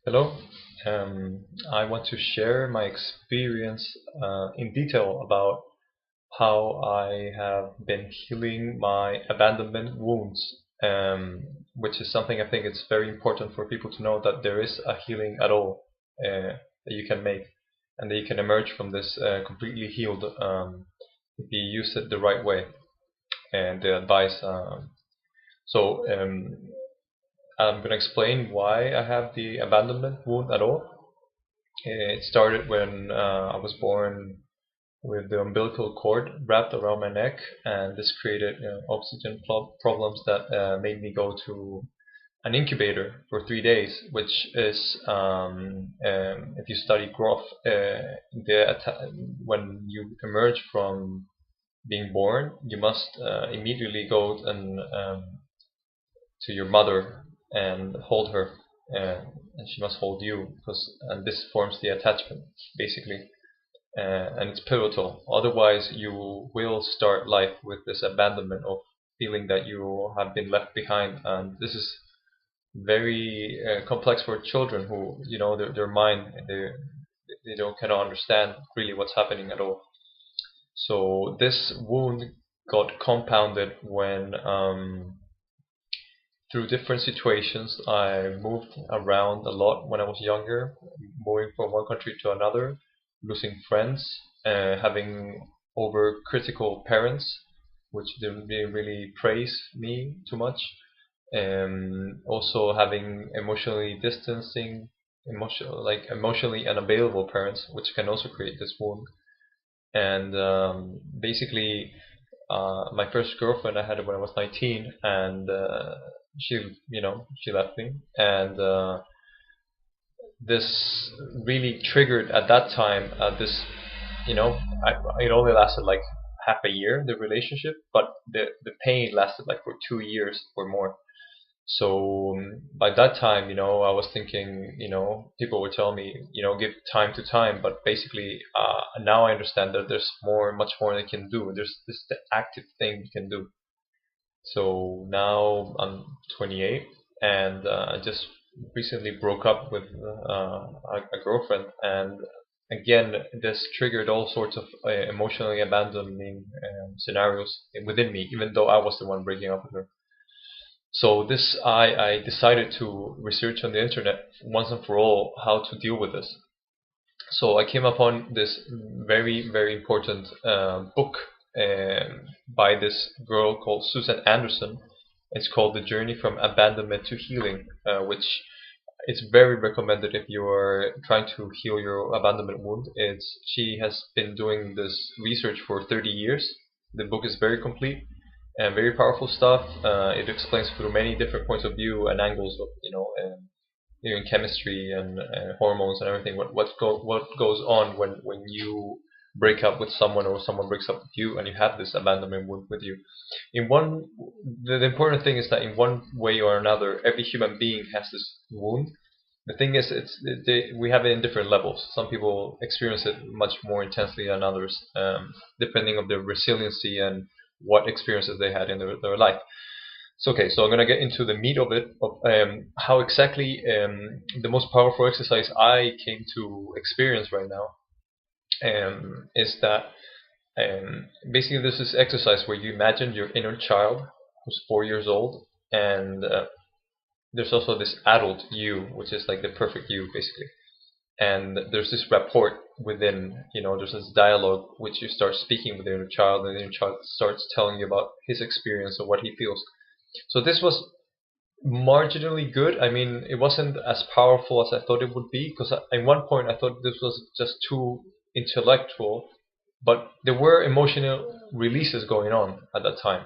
Hello. I want to share my experience in detail about how I have been healing my abandonment wounds, which is something I think it's very important for people to know that there is a healing at all that you can make, and that you can emerge from this completely healed if you use it the right way and the advice. So I'm going to explain why I have the abandonment wound at all. It started when I was born with the umbilical cord wrapped around my neck, and this created oxygen problems that made me go to an incubator for 3 days, which is, if you study growth, when you emerge from being born, you must immediately go to your mother and hold her, and she must hold you, because and this forms the attachment basically, and it's pivotal. Otherwise, you will start life with this abandonment of feeling that you have been left behind, and this is very complex for children who, their mind, they don't cannot understand really what's happening at all. So this wound got compounded when through different situations. I moved around a lot when I was younger, moving from one country to another, losing friends, having overcritical parents, which didn't really praise me too much. Also having emotionally unavailable parents, which can also create this wound. And basically, my first girlfriend I had when I was 19, and she left me, and this really triggered at that time. This, you know, I, it only lasted like half a year, the relationship, but the pain lasted like for 2 years or more. So by that time, I was thinking, people would tell me, give time to time, but basically, now I understand that there's much more they can do. There's this the active thing you can do. So now I'm 28, and I just recently broke up with a girlfriend, and again, this triggered all sorts of emotionally abandoning scenarios within me, even though I was the one breaking up with her. So this, I decided to research on the internet once and for all how to deal with this. So I came upon this very, very important book by this girl called Susan Anderson. It's called The Journey from Abandonment to Healing, which is very recommended if you are trying to heal your abandonment wound. She has been doing this research for 30 years. The book is very complete and very powerful stuff. It explains through many different points of view and angles of, in chemistry and hormones and everything. What goes on when you break up with someone, or someone breaks up with you, and you have this abandonment wound with you. In one, the important thing is that in one way or another, every human being has this wound. The thing is, we have it in different levels. Some people experience it much more intensely than others, depending on their resiliency and what experiences they had in their life. So okay, so I'm gonna get into the meat of it, of how exactly the most powerful exercise I came to experience right now is that basically there's this exercise where you imagine your inner child who's 4 years old, and there's also this adult you, which is like the perfect you, basically. And there's this rapport within, there's this dialogue which you start speaking with the inner child, and the inner child starts telling you about his experience and what he feels. So this was marginally good. I mean, it wasn't as powerful as I thought it would be, because at one point I thought this was just too intellectual, but there were emotional releases going on at that time.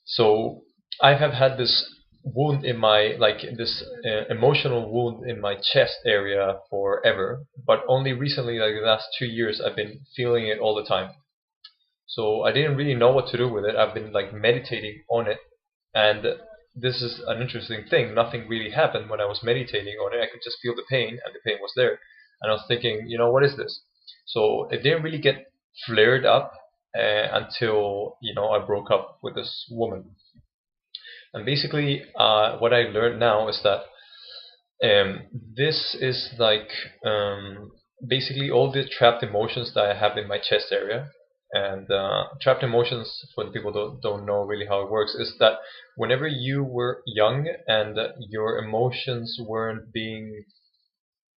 So I have had this wound in my, like this emotional wound in my chest area forever, but only recently, like the last 2 years, I've been feeling it all the time. So I didn't really know what to do with it. I've been like meditating on it, and this is an interesting thing. Nothing really happened when I was meditating on it. I could just feel the pain, and the pain was there. And I was thinking, what is this? So it didn't really get flared up until I broke up with this woman. And basically, what I learned now is that Um, this is like basically all the trapped emotions that I have in my chest area. And trapped emotions, for the people who don't know really how it works, is that whenever you were young and your emotions weren't being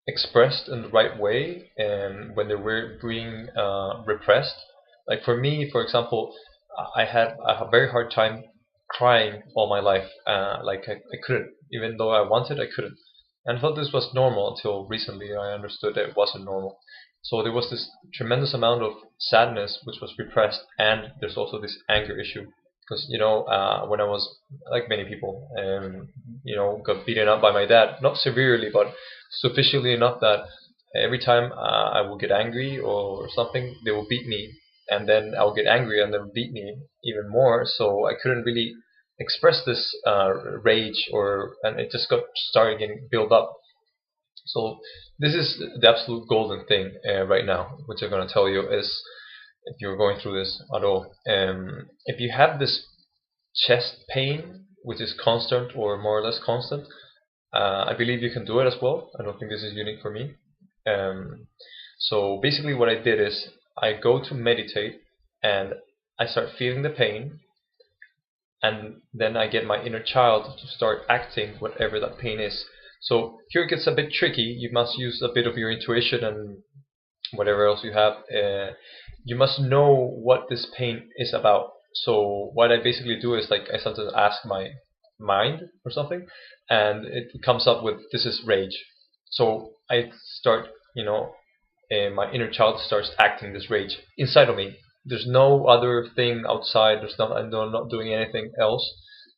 expressed in the right way, and when they were being repressed. Like for me, for example, I had a very hard time crying all my life. I couldn't, even though I wanted, I couldn't. And I thought this was normal until recently I understood that it wasn't normal. So there was this tremendous amount of sadness which was repressed, and there's also this anger issue. Because when I was like many people, got beaten up by my dad, not severely, but sufficiently enough that every time I will get angry or something, they will beat me, and then I'll get angry and then beat me even more. So I couldn't really express this rage, and it just got started getting built up. So this is the absolute golden thing right now, which I'm gonna tell you is if you're going through this at all. If you have this chest pain, which is constant or more or less constant, I believe you can do it as well. I don't think this is unique for me. Um, so basically, what I did is I go to meditate and I start feeling the pain, and then I get my inner child to start acting whatever that pain is. So here it gets a bit tricky. You must use a bit of your intuition and whatever else you have. You must know what this pain is about. So what I basically do is like I sometimes ask my mind or something, and it comes up with this is rage. So I start, and my inner child starts acting this rage inside of me. There's no other thing outside. I'm not doing anything else.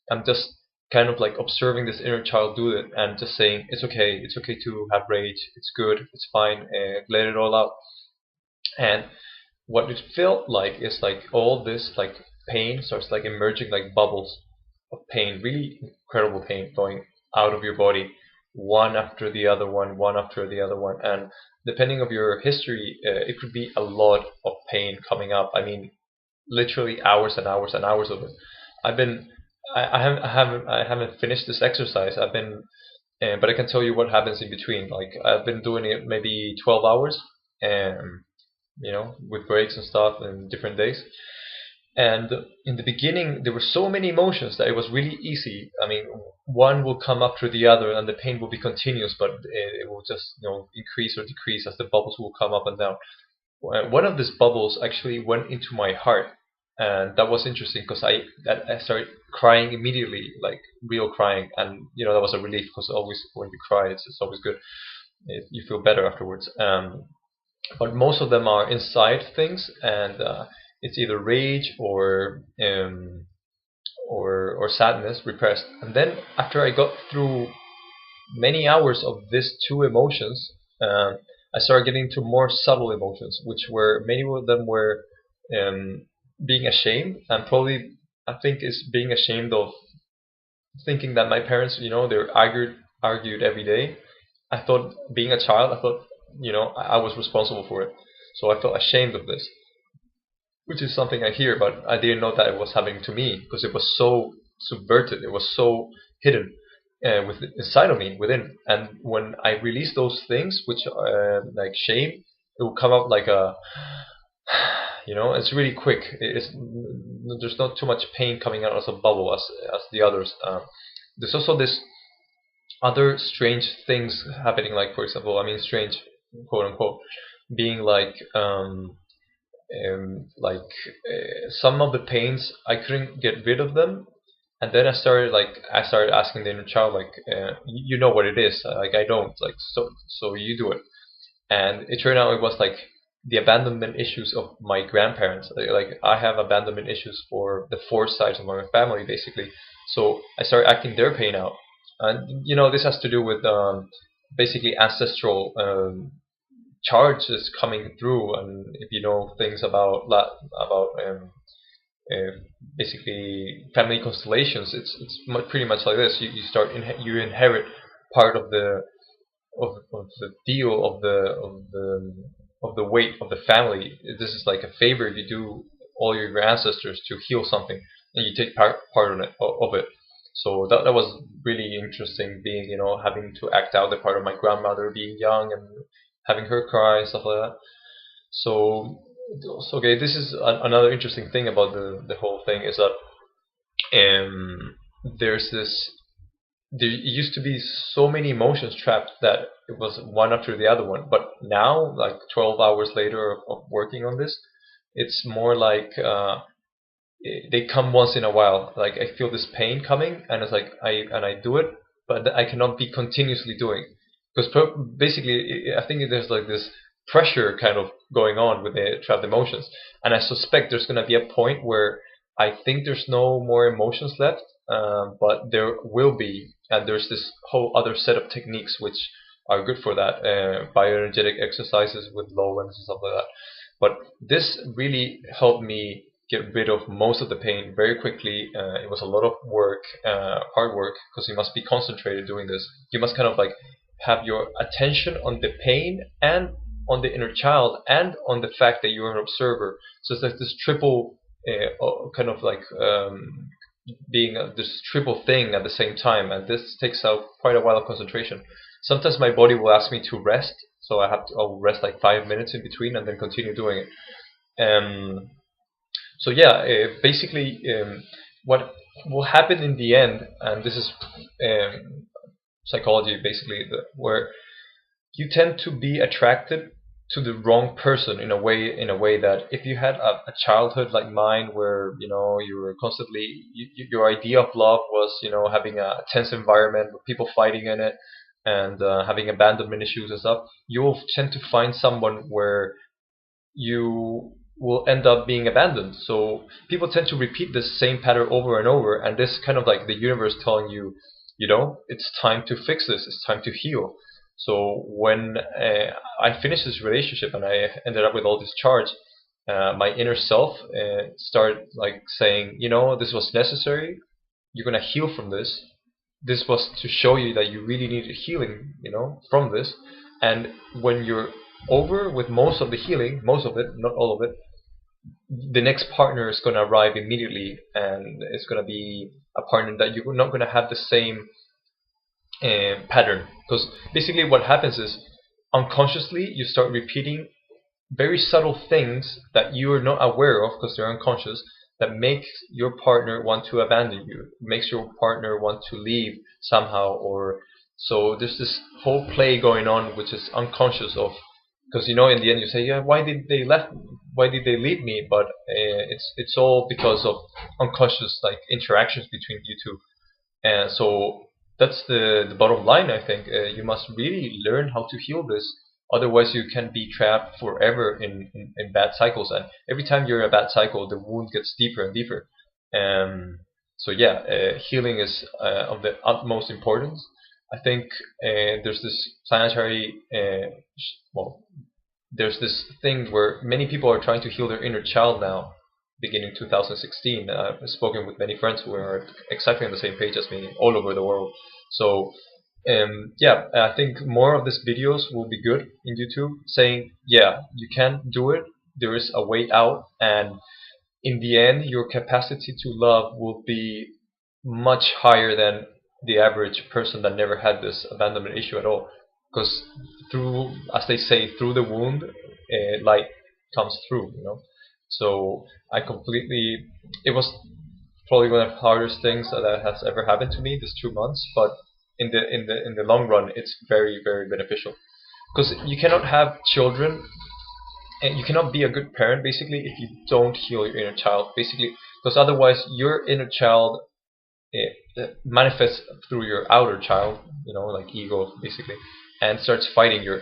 I'm just kind of like observing this inner child do it and just saying it's okay to have rage. It's good. It's fine. Let it all out. And what it felt like is like all this like pain starts like emerging like bubbles of pain, really incredible pain going out of your body, one after the other one after the other one. And depending of your history, it could be a lot of pain coming up. I mean, literally hours and hours and hours of it. I've been, I haven't finished this exercise. But I can tell you what happens in between. Like I've been doing it maybe 12 hours, and with breaks and stuff and different days. And in the beginning, there were so many emotions that it was really easy. I mean, one will come after the other, and the pain will be continuous, but it will just increase or decrease as the bubbles will come up and down. One of these bubbles actually went into my heart, and that was interesting because I started crying immediately, like real crying, and that was a relief because always when you cry, it's always good. You feel better afterwards. But most of them are inside things, and it's either rage or sadness repressed. And then after I got through many hours of these two emotions, I started getting to more subtle emotions, which were many of them were um, being ashamed, and probably I think is being ashamed of thinking that my parents, they argued every day. I thought being a child, I thought, I was responsible for it. So I felt ashamed of this, which is something I hear, but I didn't know that it was happening to me because it was so subverted. It was so hidden inside of me, within. And when I release those things, which like shame, it will come out like a, it's really quick. There's not too much pain coming out as a bubble as the others. There's also this other strange things happening, like for example, I mean strange, quote unquote, being some of the pains I couldn't get rid of them, and then I started asking the inner child like, you know what it is, like I don't, like so you do it. And it turned out it was like the abandonment issues of my grandparents. Like I have abandonment issues for the four sides of my family, basically. So I started acting their pain out, and this has to do with basically ancestral charges coming through. And if you know things about uh, basically family constellations, it's pretty much like this. You inherit part of the deal of the weight of the family. This is like a favor you do all your ancestors to heal something, and you take part of it. So that was really interesting, being, having to act out the part of my grandmother being young and having her cry and stuff like that. So, okay, this is another interesting thing about the whole thing is that there's this there used to be so many emotions trapped that it was one after the other one. But now, like 12 hours later of working on this, it's more like they come once in a while. Like I feel this pain coming, and it's like I do it, but I cannot be continuously doing, because basically I think there's like this pressure kind of going on with the trapped emotions, and I suspect there's gonna be a point where I think there's no more emotions left, but there will be, and there's this whole other set of techniques which are good for that, bioenergetic exercises with low and stuff like that. But this really helped me get rid of most of the pain very quickly. It was a lot of work, hard work, because you must be concentrated doing this. You must kind of like have your attention on the pain and on the inner child and on the fact that you're an observer. So it's like this triple kind of like being this triple thing at the same time, and this takes out quite a while of concentration. Sometimes my body will ask me to rest, so I'll rest like 5 minutes in between and then continue doing it. So yeah, basically, what will happen in the end, and this is psychology basically, where you tend to be attracted to the wrong person in a way that if you had a childhood like mine, where you were constantly your idea of love was having a tense environment with people fighting in it, and having abandonment issues and stuff, you will tend to find someone where you will end up being abandoned. So people tend to repeat this same pattern over and over, and this kind of like the universe telling you, it's time to fix this, it's time to heal. So when I finished this relationship and I ended up with all this charge, my inner self started like saying, this was necessary. You're gonna heal from this. This was to show you that you really needed healing, from this. And when you're over with most of the healing, most of it, not all of it, the next partner is going to arrive immediately, and it's going to be a partner that you're not going to have the same pattern. Because basically what happens is, unconsciously you start repeating very subtle things that you are not aware of because they're unconscious, that makes your partner want to abandon you, makes your partner want to leave somehow. Or so there's this whole play going on which is unconscious of, because in the end you say, yeah, why did they leave me, but it's all because of unconscious like interactions between you two. And so that's the bottom line. I think you must really learn how to heal this. Otherwise, you can be trapped forever in bad cycles. And every time you're in a bad cycle, the wound gets deeper and deeper. So yeah, healing is of the utmost importance. I think there's this planetary, well, there's this thing where many people are trying to heal their inner child now, beginning 2016. I've spoken with many friends who are exactly on the same page as me all over the world. So yeah, I think more of these videos will be good in YouTube, saying, yeah, you can do it, there is a way out, and in the end your capacity to love will be much higher than the average person that never had this abandonment issue at all. Because through, as they say, through the wound, light comes through. So I completely, it was probably one of the hardest things that has ever happened to me, this 2 months, but in the long run, it's very, very beneficial. Because you cannot have children, and you cannot be a good parent basically if you don't heal your inner child, basically, because otherwise your inner child manifests through your outer child, like ego basically, and starts fighting your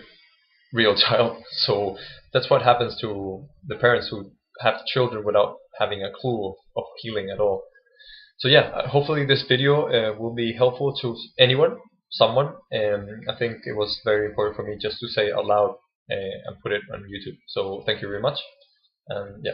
real child. So that's what happens to the parents who have children without having a clue of healing at all. So yeah, hopefully this video will be helpful to anyone, someone, and I think it was very important for me just to say aloud and put it on YouTube. So thank you very much, and yeah.